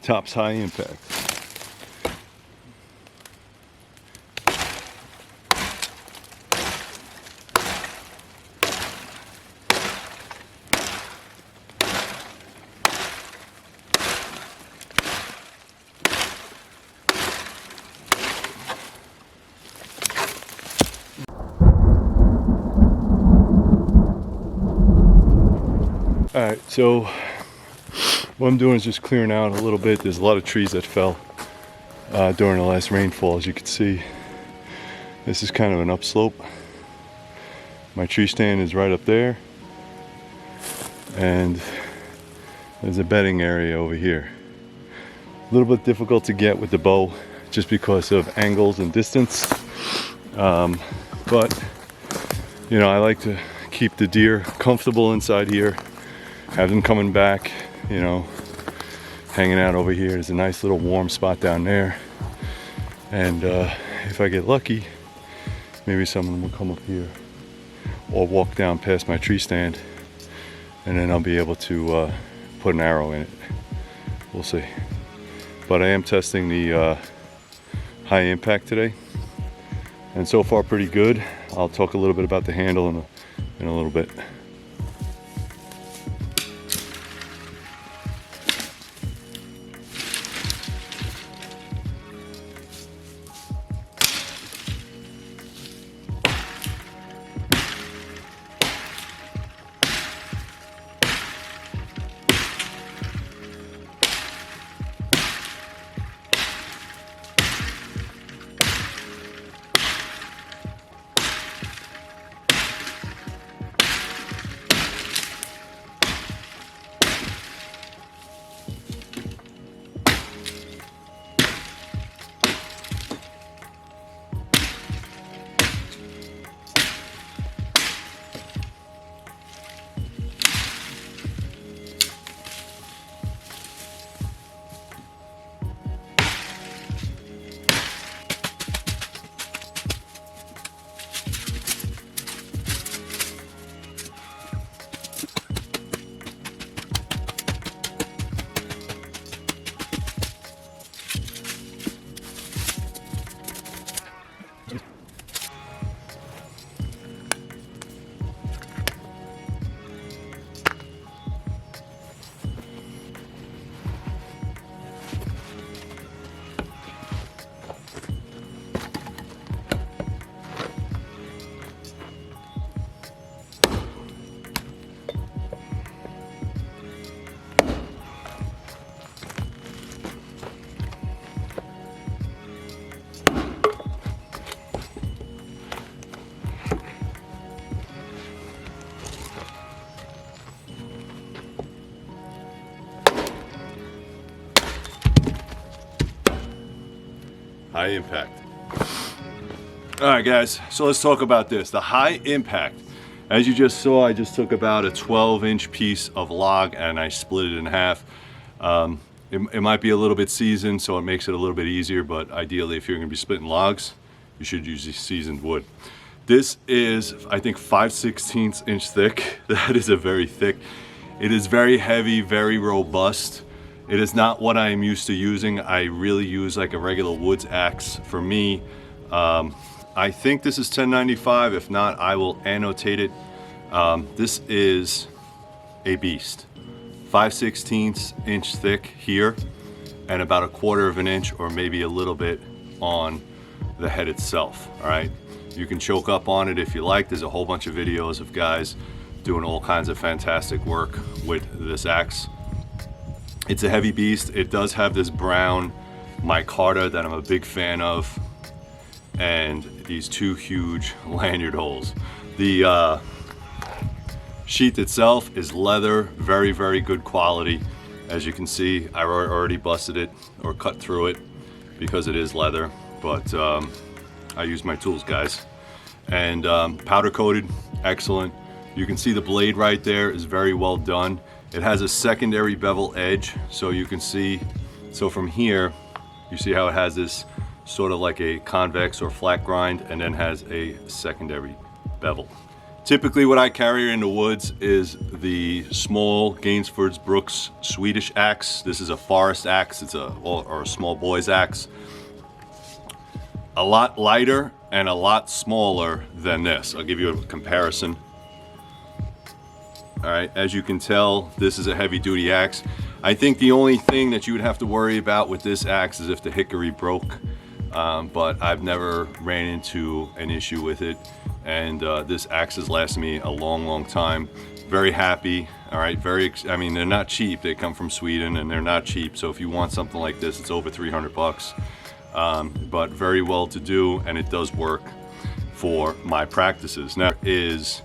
Tops High Impact. Alright, so what I'm doing is just clearing out a little bit. There's a lot of trees that fell during the last rainfall, as you can see. This is kind of an upslope. My tree stand is right up there, and there's a bedding area over here. A little bit difficult to get with the bow just because of angles and distance, but you know, I like to keep the deer comfortable inside here, have them coming back, you know, hanging out over here. There's a nice little warm spot down there, and if I get lucky, maybe someone will come up here or walk down past my tree stand, and then I'll be able to put an arrow in it. We'll see. But I am testing the high impact today, and so far pretty good. I'll talk a little bit about the handle in a little bit. High impact. All right, guys, so let's talk about this. The high impact. As you just saw, I just took about a 12-inch piece of log and I split it in half. It might be a little bit seasoned, so it makes it a little bit easier, but ideally, if you're gonna be splitting logs, you should use seasoned wood. This is, I think, 5/16 inch thick. That is a very thick. It is very heavy, very robust. It is not what I am used to using. I really use like a regular woods axe. For me, I think this is 1095. If not, I will annotate it. This is a beast. 5/16 inch thick here, and about a 1/4 of an inch or maybe a little bit on the head itself, all right? You can choke up on it if you like. There's a whole bunch of videos of guys doing all kinds of fantastic work with this axe. It's a heavy beast. It does have this brown micarta that I'm a big fan of, and these two huge lanyard holes. The sheath itself is leather, very, very good quality. As you can see, I already busted it or cut through it because it is leather, but I use my tools, guys. And powder coated, excellent. You can see the blade right there is very well done. It has a secondary bevel edge, so you can see, so from here, you see how it has this sort of like a convex or flat grind, and then has a secondary bevel. Typically what I carry in the woods is the small Gainsford's Brooks Swedish axe. This is a forest axe, it's or a small boy's axe. A lot lighter and a lot smaller than this. I'll give you a comparison. All right, as you can tell, this is a heavy duty axe. I think the only thing that you would have to worry about with this axe is if the hickory broke, but I've never ran into an issue with it. And this axe has lasted me a long time. Very happy. All right, I mean, they're not cheap. They come from Sweden and they're not cheap. So if you want something like this, it's over 300 bucks. But very well to do, and it does work for my practices. Now is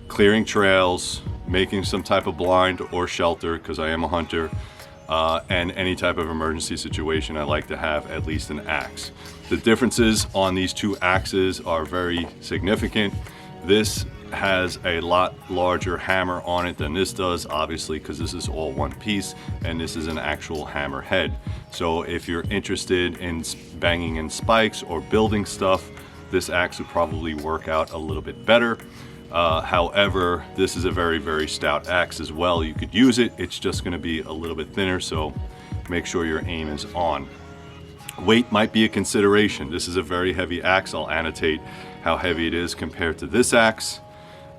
clearing trails, making some type of blind or shelter, because I am a hunter, and any type of emergency situation, I like to have at least an axe. The differences on these two axes are very significant. This has a lot larger hammer on it than this does, obviously, because this is all one piece, and this is an actual hammer head. So if you're interested in banging in spikes or building stuff, this axe would probably work out a little bit better. However, this is a very stout axe as well. You could use it, it's just going to be a little bit thinner, so make sure your aim is on. Weight might be a consideration. This is a very heavy axe. I'll annotate how heavy it is compared to this axe.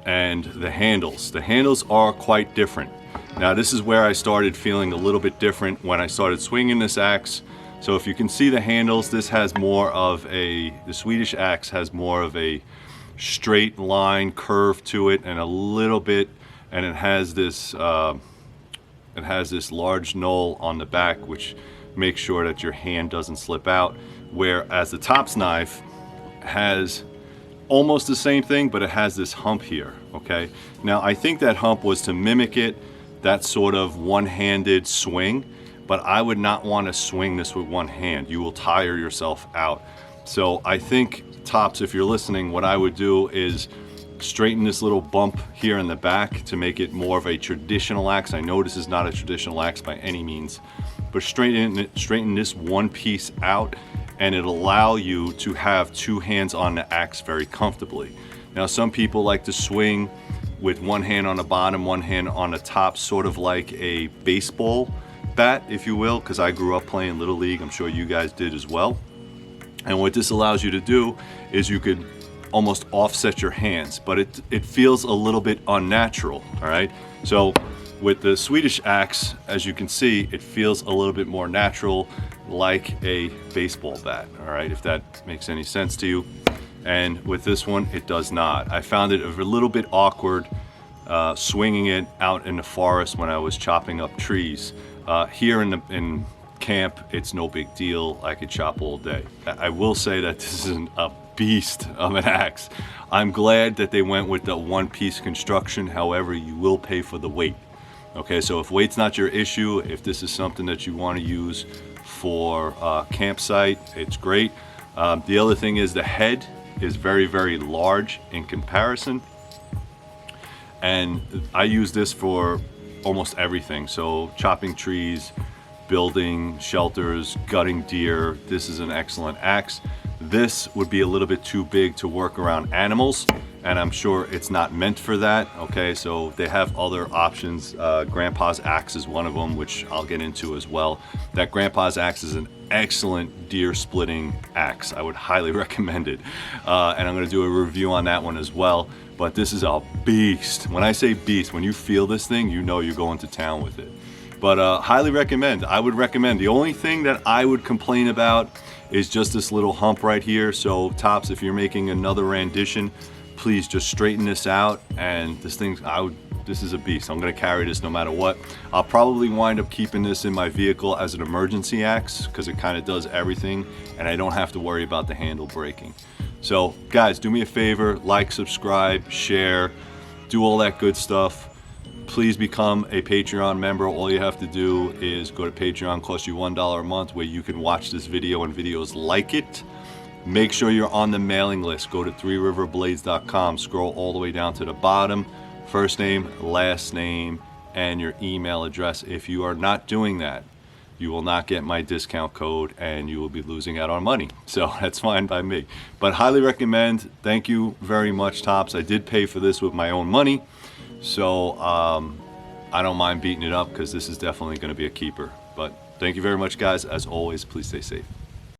And the handles. The handles are quite different. Now this is where I started feeling a little bit different when I started swinging this axe. So if you can see the handles, this has more of the Swedish axe has more of a straight line curve to it, and a little bit, and it has this large knoll on the back, which makes sure that your hand doesn't slip out, whereas the Tops knife has almost the same thing, but it has this hump here. Okay, now I think that hump was to mimic that sort of one-handed swing, but I would not want to swing this with one hand. You will tire yourself out. So I think, Tops, if you're listening, what I would do is straighten this little bump here in the back to make it more of a traditional axe. I know this is not a traditional axe by any means, but straighten this one piece out, and it'll allow you to have two hands on the axe very comfortably. Now some people like to swing with one hand on the bottom, one hand on the top, sort of like a baseball bat, if you will, because I grew up playing Little League. I'm sure you guys did as well. And what this allows you to do is you could almost offset your hands, but it feels a little bit unnatural. All right, so with the Swedish axe, as you can see, it feels a little bit more natural, like a baseball bat. All right, if that makes any sense to you. And with this one, it does not. I found it a little bit awkward swinging it out in the forest when I was chopping up trees. Here in camp, it's no big deal. I could chop all day. I will say that this is a beast of an axe. I'm glad that they went with the one-piece construction. However, you will pay for the weight. Okay, so if weight's not your issue, if this is something that you want to use for campsite, it's great. The other thing is the head is very large in comparison, and I use this for almost everything. So chopping trees, building shelters, gutting deer. This is an excellent axe. This would be a little bit too big to work around animals, and I'm sure it's not meant for that. Okay, so they have other options. Grandpa's axe is one of them, which I'll get into as well. That Grandpa's axe is an excellent deer splitting axe. I would highly recommend it, and I'm going to do a review on that one as well. But this is a beast. When I say beast, when you feel this thing, you know you're going to town with it. But highly recommend. I would recommend. The only thing that I would complain about is just this little hump right here. So Tops, if you're making another rendition, please just straighten this out. And this thing, this is a beast. I'm gonna carry this no matter what. I'll probably wind up keeping this in my vehicle as an emergency axe because it kind of does everything, and I don't have to worry about the handle breaking. So guys, do me a favor, like, subscribe, share, do all that good stuff. Please become a Patreon member. All you have to do is go to Patreon, costs you $1 a month, where you can watch this video and videos like it. Make sure you're on the mailing list. Go to 3riverblades.com, scroll all the way down to the bottom, first name, last name, and your email address. If you are not doing that, you will not get my discount code and you will be losing out on money. So that's fine by me. But highly recommend. Thank you very much, Topps. I did pay for this with my own money. So I don't mind beating it up because this is definitely going to be a keeper. But thank you very much, guys. As always, please stay safe.